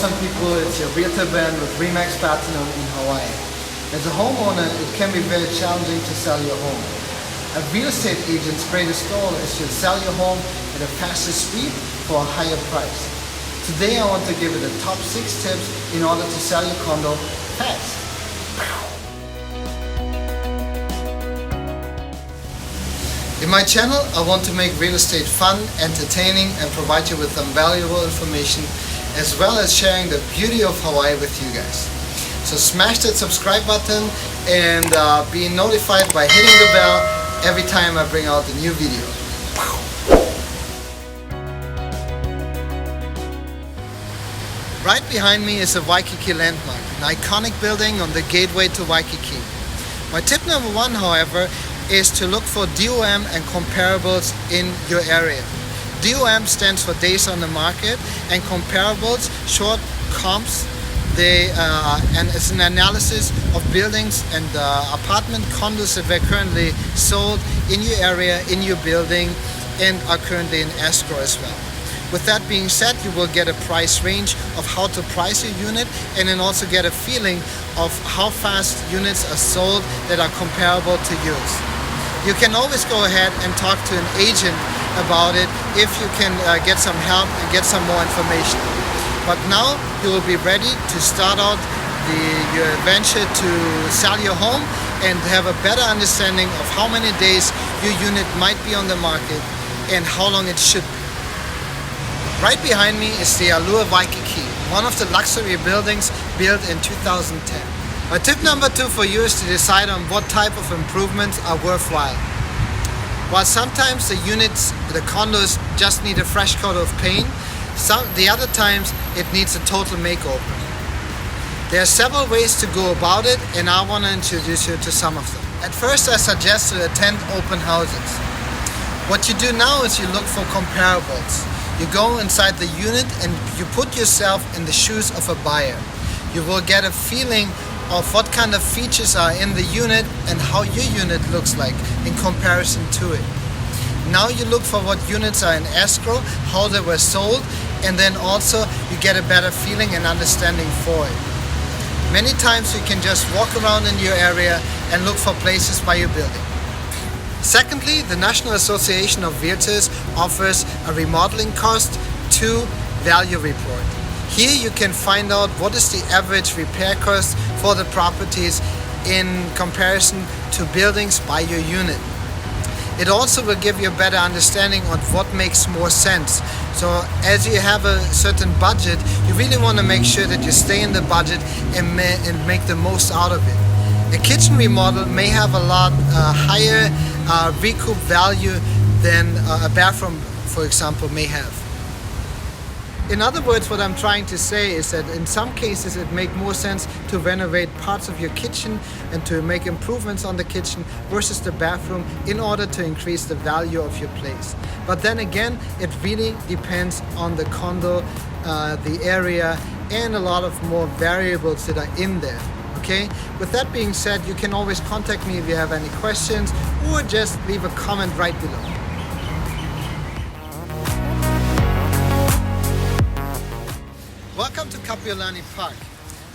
some people, it's your realtor band with Remax Platinum in Hawaii. As a homeowner, it can be very challenging to sell your home. A real estate agent's greatest goal is to sell your home at a faster speed for a higher price. Today I want to give you the top 6 tips in order to sell your condo fast. In my channel, I want to make real estate fun, entertaining, and provide you with some valuable information, as well as sharing the beauty of Hawaii with you guys. So smash that subscribe button and be notified by hitting the bell every time I bring out a new video. Right behind me is a Waikiki landmark, an iconic building on the gateway to Waikiki. My tip number 1, however, is to look for DOM and comparables in your area. DOM stands for days on the market, and comparables, short comps, and it's an analysis of buildings and apartment condos that were currently sold in your area, in your building, and are currently in escrow as well. With that being said, you will get a price range of how to price your unit, and then also get a feeling of how fast units are sold that are comparable to yours. You can always go ahead and talk to an agent about it if you can get some help and get some more information. But now you will be ready to start out your adventure to sell your home and have a better understanding of how many days your unit might be on the market and how long it should be. Right behind me is the Alua Waikiki, one of the luxury buildings built in 2010. My tip number 2 for you is to decide on what type of improvements are worthwhile. While sometimes the units, the condos, just need a fresh coat of paint, the other times it needs a total makeover. There are several ways to go about it, and I want to introduce you to some of them. At first, I suggest to attend open houses. What you do now is you look for comparables. You go inside the unit and you put yourself in the shoes of a buyer. You will get a feeling of what kind of features are in the unit and how your unit looks like in comparison to it. Now you look for what units are in escrow, how they were sold, and then also you get a better feeling and understanding for it. Many times you can just walk around in your area and look for places by your building. Secondly, the National Association of Realtors offers a remodeling cost to value report. Here you can find out what is the average repair cost for the properties in comparison to buildings by your unit. It also will give you a better understanding on what makes more sense. So as you have a certain budget, you really want to make sure that you stay in the budget and make the most out of it. A kitchen remodel may have a lot higher recoup value than a bathroom, for example, may have. In other words, what I'm trying to say is that in some cases it makes more sense to renovate parts of your kitchen and to make improvements on the kitchen versus the bathroom in order to increase the value of your place. But then again, it really depends on the condo, the area, and a lot of more variables that are in there. Okay? With that being said, you can always contact me if you have any questions, or just leave a comment right below. Welcome to Kapiolani Park.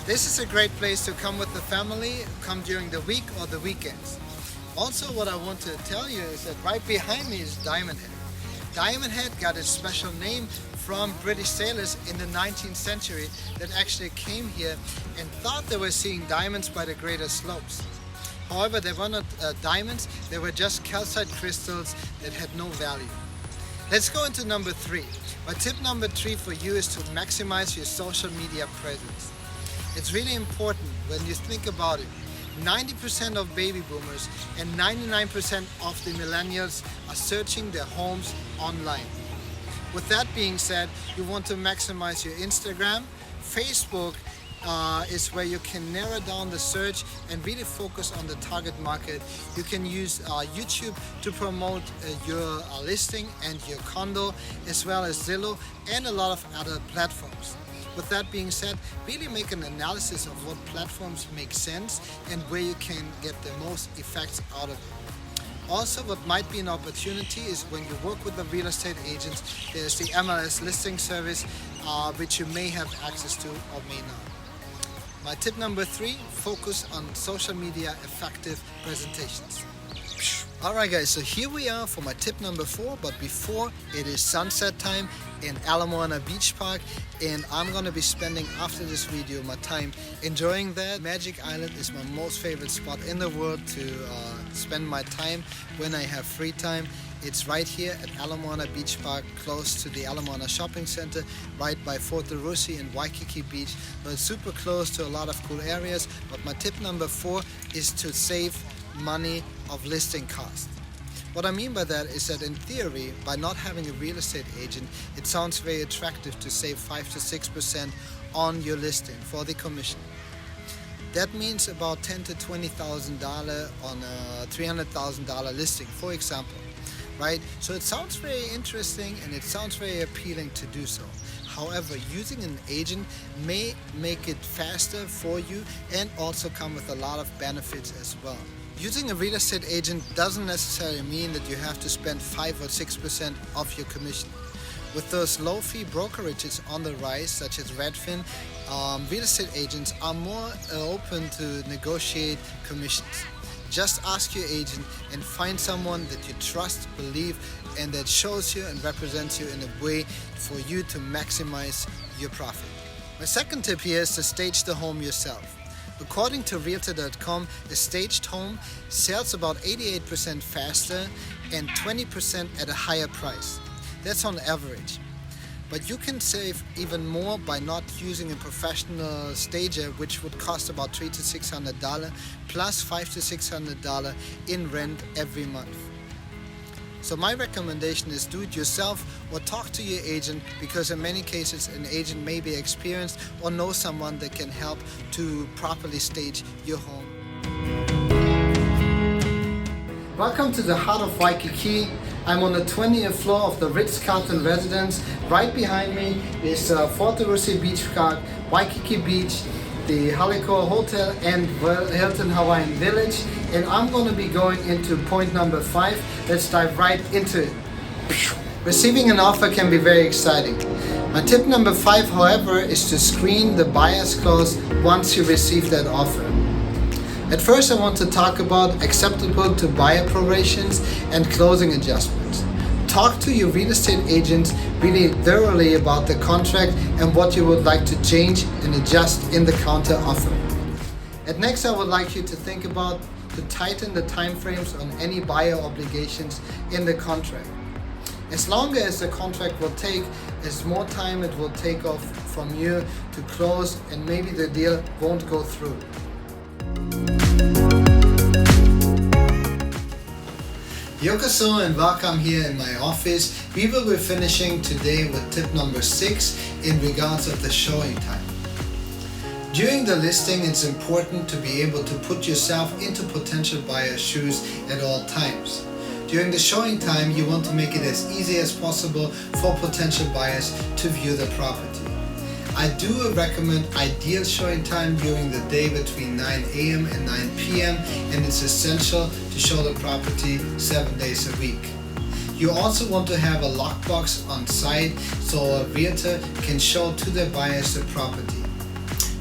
This is a great place to come with the family, come during the week or the weekends. Also, what I want to tell you is that right behind me is Diamond Head. Diamond Head got its special name from British sailors in the 19th century that actually came here and thought they were seeing diamonds by the greater slopes. However, they were not diamonds, they were just calcite crystals that had no value. Let's go into number 3. My tip number 3 for you is to maximize your social media presence. It's really important when you think about it. 90% of baby boomers and 99% of the millennials are searching their homes online. With that being said, you want to maximize your Instagram. Facebook is where you can narrow down the search and really focus on the target market. You can use YouTube to promote your listing and your condo, as well as Zillow and a lot of other platforms. With that being said, really make an analysis of what platforms make sense and where you can get the most effects out of it. Also, what might be an opportunity is when you work with a real estate agent, there's the MLS listing service, which you may have access to or may not. My tip number 3, focus on social media effective presentations. Alright guys, so here we are for my tip number 4, but before it is sunset time in Moana Beach Park, and I'm gonna be spending after this video my time enjoying that. Magic Island is my most favorite spot in the world to spend my time when I have free time. It's right here at Moana Beach Park, close to the Moana Shopping Center, right by Fort Rusi and Waikiki Beach. So it's super close to a lot of cool areas, but my tip number 4 is to save money of listing cost. What I mean by that is that in theory, by not having a real estate agent, it sounds very attractive to save 5 to 6% on your listing for the commission. That means about $10,000 to $20,000 on a $300,000 listing, for example, right? So it sounds very interesting and it sounds very appealing to do so. However, using an agent may make it faster for you and also come with a lot of benefits as well. Using a real estate agent doesn't necessarily mean that you have to spend 5 or 6% of your commission. With those low-fee brokerages on the rise, such as Redfin, real estate agents are more open to negotiate commissions. Just ask your agent and find someone that you trust, believe, and that shows you and represents you in a way for you to maximize your profit. My second tip here is to stage the home yourself. According to Realtor.com, a staged home sells about 88% faster and 20% at a higher price. That's on average. But you can save even more by not using a professional stager, which would cost about $300 to $600 plus $500 to $600 in rent every month. So my recommendation is do it yourself or talk to your agent, because in many cases an agent may be experienced or know someone that can help to properly stage your home. Welcome to the heart of Waikiki. I'm on the 20th floor of the Ritz Carlton residence. Right behind me is Fort Rusi Beach Park, Waikiki Beach, the Kalakaua Hotel and Hilton Hawaiian Village, and I'm going to be going into point number 5. Let's dive right into it. Receiving an offer can be very exciting. My tip number 5, however, is to screen the buyer's clause once you receive that offer. At first I want to talk about acceptable to buyer prorations and closing adjustments. Talk to your real estate agent really thoroughly about the contract and what you would like to change and adjust in the counter offer. And next I would like you to think about to tighten the time frames on any buyer obligations in the contract. As longer as the contract will take, as more time it will take off from you to close, and maybe the deal won't go through. Yokoso and welcome here in my office. We will be finishing today with tip number 6 in regards of the showing time. During the listing, it's important to be able to put yourself into potential buyer's shoes at all times. During the showing time, you want to make it as easy as possible for potential buyers to view the property. I do recommend ideal showing time during the day between 9 a.m. and 9 p.m. and it's essential to show the property 7 days a week. You also want to have a lockbox on site so a realtor can show to their buyers the property.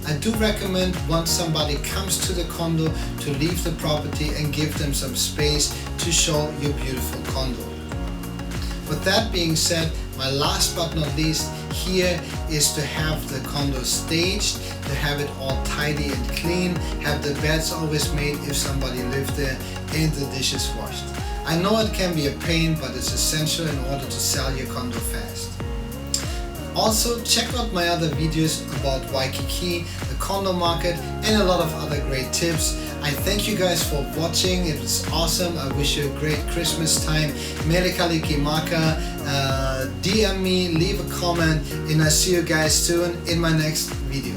I do recommend once somebody comes to the condo to leave the property and give them some space to show your beautiful condo. With that being said, my last but not least here is to have the condo staged, to have it all tidy and clean, have the beds always made if somebody lived there, and the dishes washed. I know it can be a pain, but it's essential in order to sell your condo fast. Also, check out my other videos about Waikiki, the condo market, and a lot of other great tips. I thank you guys for watching. It was awesome. I wish you a great Christmas time. Mele kalikimaka. DM me, leave a comment, and I see you guys soon in my next video.